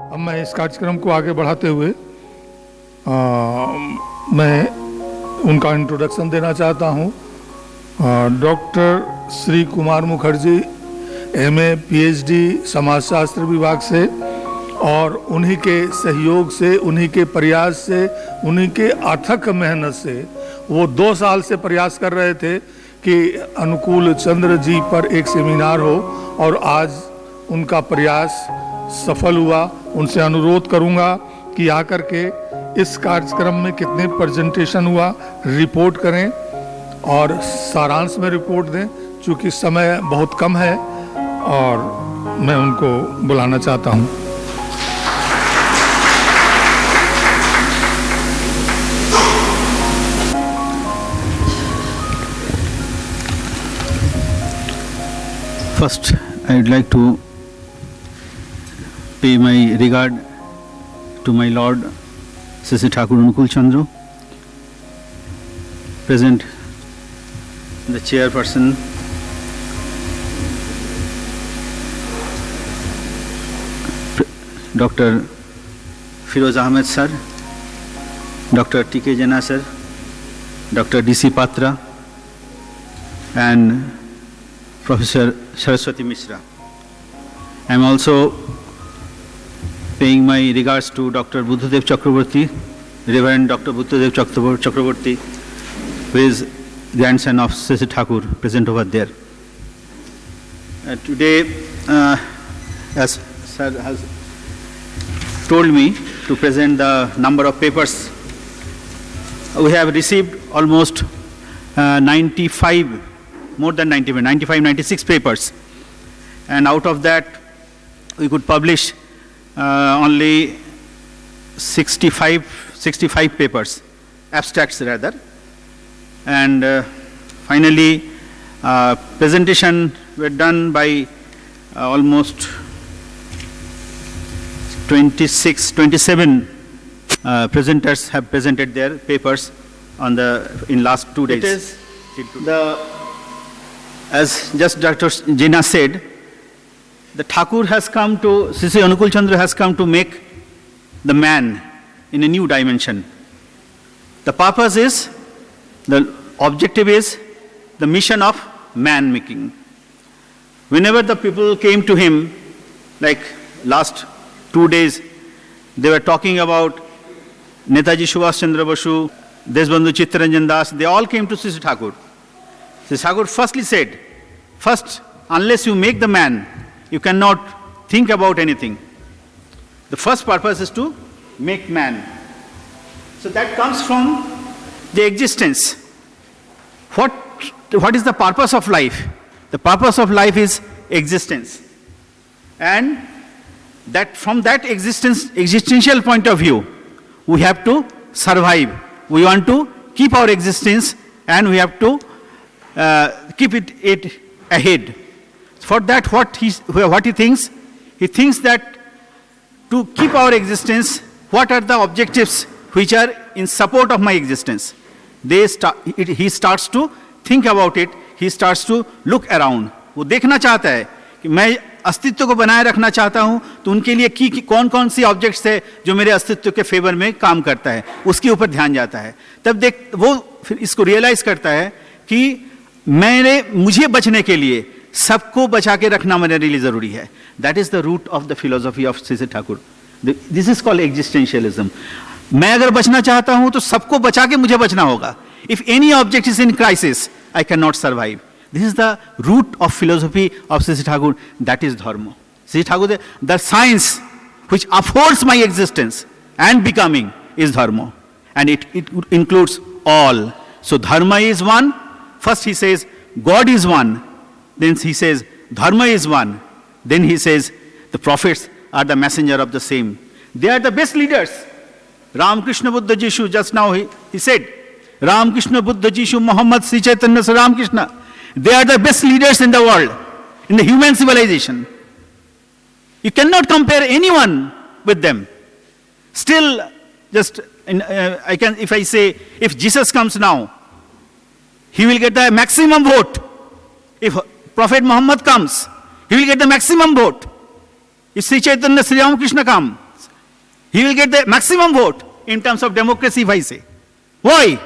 अब मैं इस कार्यक्रम को आगे बढ़ाते हुए मैं उनका इंट्रोडक्शन देना चाहता हूँ। Doctor Shri Kumar Mukherjee MA PhD समाजशास्त्र विभाग से, और उन्हीं के सहयोग से, उन्हीं के प्रयास से, उन्हीं के अथक मेहनत से वो 2 साल से प्रयास कर रहे थे कि अनुकूल चंद्र जी पर एक सेमिनार हो, और आज उनका प्रयास सफल हुआ। उनसे अनुरोध करूंगा कि आकर के इस कार्यक्रम में कितने प्रेजेंटेशन हुआ रिपोर्ट करें और सारांश में रिपोर्ट दें, चूँकि समय बहुत कम है, और मैं उनको बुलाना चाहता हूं। First, I would like to pay my regard to my Lord Sri Thakur Anukul Chandra, present the chairperson, Dr. Firoz Ahmed sir, Dr. T.K. Jena sir, Dr. D.C. Patra, and Professor Saraswati Mishra. I am also paying my regards to Dr. Buddhadev Chakraborty, Reverend Dr. Buddhadev Chakraborty, who is grandson of Sri Thakur, present over there. Today, as sir has told me to present the number of papers, we have received almost 96 papers, and out of that we could publish only 65 papers, abstracts rather, and finally presentation were done by almost 27 presenters have presented their papers in last 2 days. It is as just Dr. Jena said, the Thakur has come to, Sri Anukul Chandra has come to make the man in a new dimension. The purpose is, the objective is the mission of man making. Whenever the people came to him, like last 2 days, they were talking about Netaji Subhash Chandra Basu, Deshbandhu Chittaranjan Das, they all came to Sri Thakur. Sri Thakur firstly said, first, unless you make the man, you cannot think about anything. The first purpose is to make man. So that comes from the existence. What is the purpose of life? The purpose of life is existence. And that from that existential point of view, we have to survive. We want to keep our existence, and we have to keep it ahead. For that, what he thinks? He thinks that to keep our existence, what are the objectives which are in support of my existence? He starts to think about it. He starts to look around. वो देखना चाहता है कि मैं अस्तित्व को बनाए रखना चाहता हूं, तो उनके लिए कौन कौन सी ऑब्जेक्ट्स है जो मेरे अस्तित्व के फेवर में काम करता है, उसके ऊपर ध्यान जाता है। तब वो फिर इसको रियलाइज करता है कि मुझे बचने के लिए सबको बचा के रखना मेरे लिए जरूरी है। That is the root of the philosophy of Shri Thakur. This is called existentialism. मैं अगर बचना चाहता हूं तो सबको बचा के मुझे बचना होगा। If any object is in crisis, I can not survive. This is the root of philosophy of Sri Thakur. That is dharma. Sri Thakur, the science which affords my existence and becoming is dharma, and it includes all. So dharma is one. First he says God is one. Then he says dharma is one. Then he says the prophets are the messenger of the same. They are the best leaders. Ramakrishna Buddha Jishu, just now he said, Ramakrishna Buddha Jishu Muhammad Sri Chaitanya Sri Ramakrishna. They are the best leaders in the world, in the human civilization. You cannot compare anyone with them. Still, just if I say, if Jesus comes now, he will get the maximum vote. If Prophet Muhammad comes, he will get the maximum vote. If Sri Chaitanya Sri Ramakrishna comes, He will get the maximum vote in terms of democracy, if I say. Why?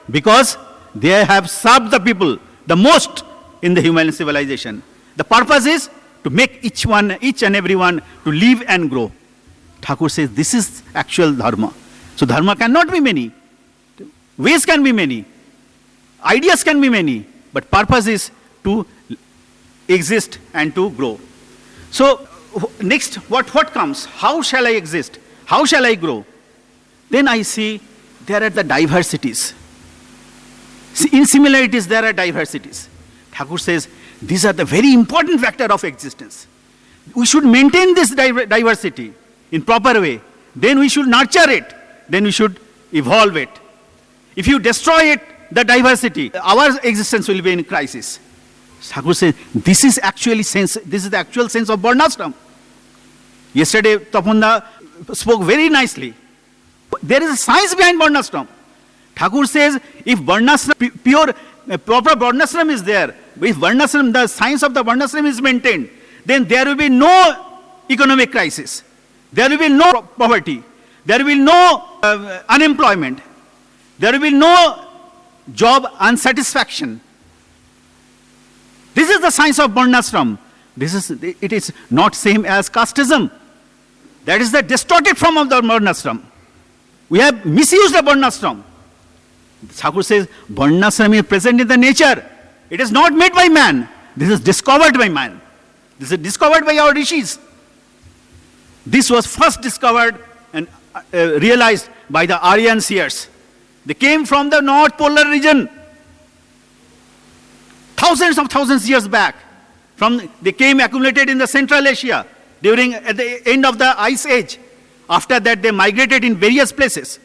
Because they have served the people the most in the human civilization. The purpose is to make each and everyone to live and grow. Thakur says this is actual dharma. So dharma cannot be many. Ways can be many. Ideas can be many. But purpose is to exist and to grow. So next, what comes? How shall I exist? How shall I grow? Then I see there are the diversities. In similarities, there are diversities. Thakur says these are the very important factor of existence. We should maintain this diversity in proper way. Then we should nurture it. Then we should evolve it. If you destroy it, the diversity, our existence will be in crisis. Thakur says this is the actual sense of Varnashram. Yesterday, Tapanda spoke very nicely. There is a science behind Varnashram. Thakur says if Varnashram, proper Varnashram is there, if Varnashram, the science of the Varnashram is maintained, then there will be no economic crisis. There will be no poverty. There will be no unemployment. There will be no job unsatisfaction. This is the science of Varnashram. It is not same as casteism. That is the distorted form of the Varnashram. We have misused the Varnashram. Thakur says Varnashram is present in the nature. It is not made by man. This is discovered by man. This is discovered by our rishis. This was first discovered and realized by the Aryan seers. They came from the North Polar region. Thousands years back. They came accumulated in the Central Asia at the end of the Ice Age. After that, they migrated in various places.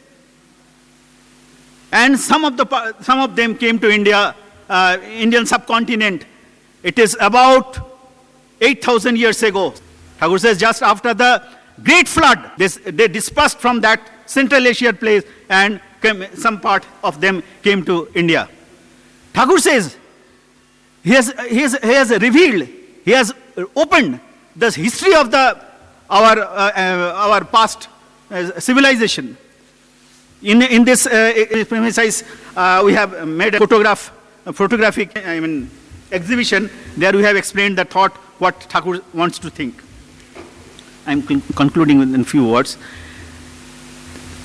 And some of them came to India, Indian subcontinent. It is about 8,000 years ago. Thakur says just after the Great Flood, they dispersed from that Central Asia place and some part of them came to India. Thakur says he has revealed, he has opened the history of our past civilization. In this premises, we have made a photographic exhibition. There we have explained the thought, what Thakur wants to think. I am concluding in a few words.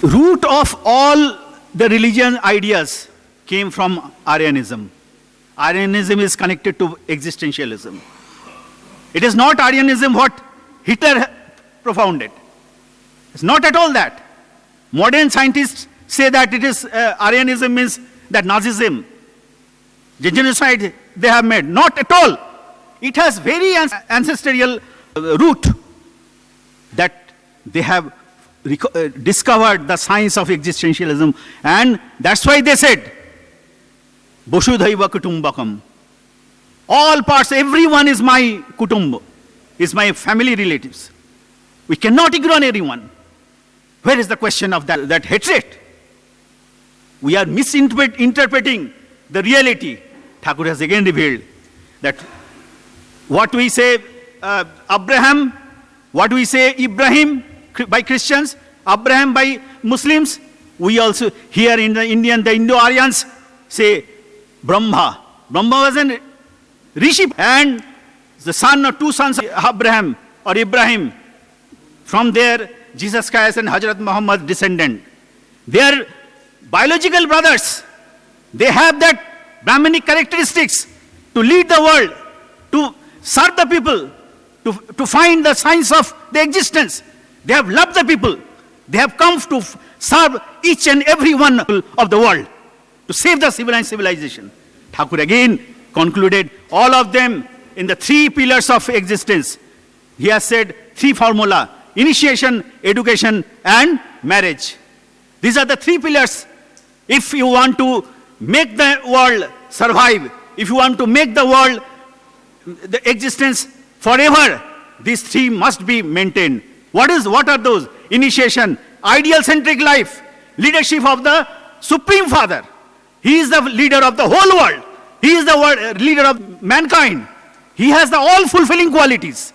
Root of all the religion ideas came from Aryanism. Aryanism is connected to existentialism. It is not Aryanism what Hitler propounded. It's not at all that. Modern scientists say that it is Aryanism means that Nazism, the genocide they have made. Not at all. It has very ancestral root that they have discovered the science of existentialism, and that's why they said Vasudhaiva Kutumbakam. All parts, everyone is my kutumb, is my family relatives. We cannot ignore anyone. Where is the question of that hatred? We are misinterpreting the reality. Thakur has again revealed that what we say Abraham, what we say Ibrahim by Christians, Abraham by Muslims, we also here in the Indo-Aryans say Brahma. Brahma was a rishi and the son or two sons of Abraham or Ibrahim. From there, Jesus Christ and Hazrat Muhammad descendant. They are biological brothers. They have that Brahminic characteristics to lead the world, to serve the people, to find the science of the existence. They have loved the people. They have come to serve each and every one of the world, to save the civilization. Thakur again concluded all of them in the three pillars of existence. He has said three formula: initiation, education, and marriage. These are the three pillars. If you want to make the world survive, if you want to make the world, the existence forever, these three must be maintained. What are those? Initiation, ideal-centric life, leadership of the Supreme Father. He is the leader of the whole world. He is the leader of mankind. He has the all-fulfilling qualities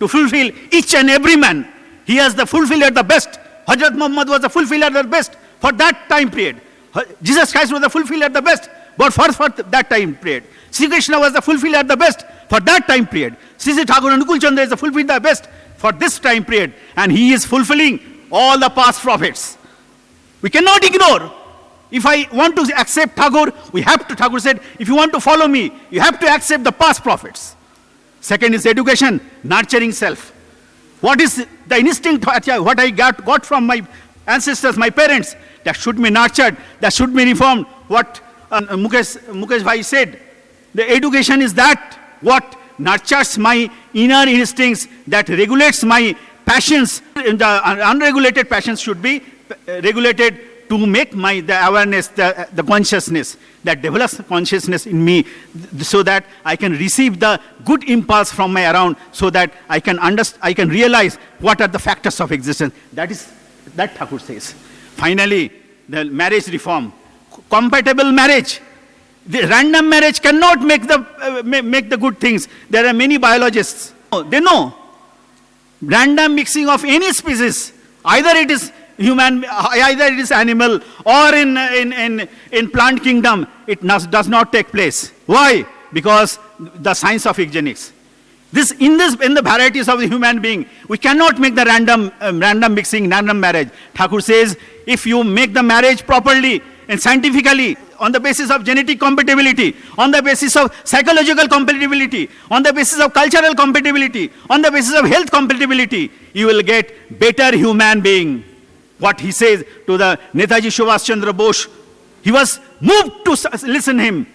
to fulfill each and every man. He has the fulfilled the best Hazrat Muhammad was the fulfiller the best for that time period. Jesus Christ was the fulfiller the best, but for that time period. Sri Krishna was the fulfiller the best for that time period. Sri Thakur Anukul Chandra is the fulfiller the best for this time period. And he is fulfilling all the past prophets. We cannot ignore. If I want to accept Thakur, Thakur said, if you want to follow me, you have to accept the past prophets. Second is education, nurturing self. What is the instinct, what I got from my ancestors, my parents, that should be nurtured, that should be reformed. What Mukesh Bhai said, the education is that what nurtures my inner instincts, that regulates my passions. The unregulated passions should be regulated to make the awareness, the consciousness, that develops consciousness in me, so that I can receive the good impulse from my around, so that I can realize what are the factors of existence. That Thakur says. Finally, the marriage reform, compatible marriage. The random marriage cannot make the good things. There are many biologists. They know random mixing of any species, either it is human, either it is animal, or in plant kingdom, it does not take place. Why? Because the science of eugenics. In the varieties of the human being, we cannot make the random mixing, random marriage. Thakur says, if you make the marriage properly and scientifically, on the basis of genetic compatibility, on the basis of psychological compatibility, on the basis of cultural compatibility, on the basis of health compatibility, you will get better human being. What he says to the Netaji Subhash Chandra Bose, he was moved to listen him.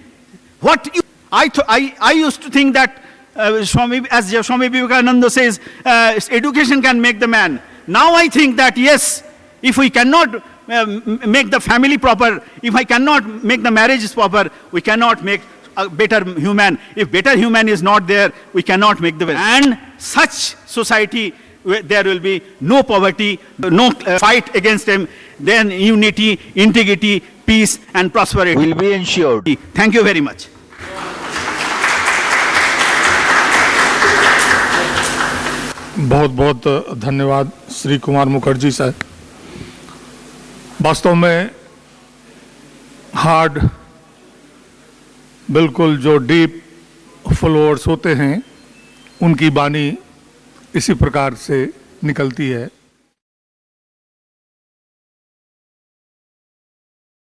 I used to think that, as Swami Vivekananda says, education can make the man. Now I think that yes, if we cannot make the family proper, if I cannot make the marriages proper, we cannot make a better human. If better human is not there, we cannot make the best. And such society, there will be no poverty, no fight against them, then unity, integrity, peace and prosperity will be ensured. Thank you very much. बहुत बहुत धन्यवाद Shri Kumar Mukherjee sir. वास्तव में hard, बिल्कुल जो deep flowers होते हैं, उनकी बानी इसी प्रकार से निकलती है।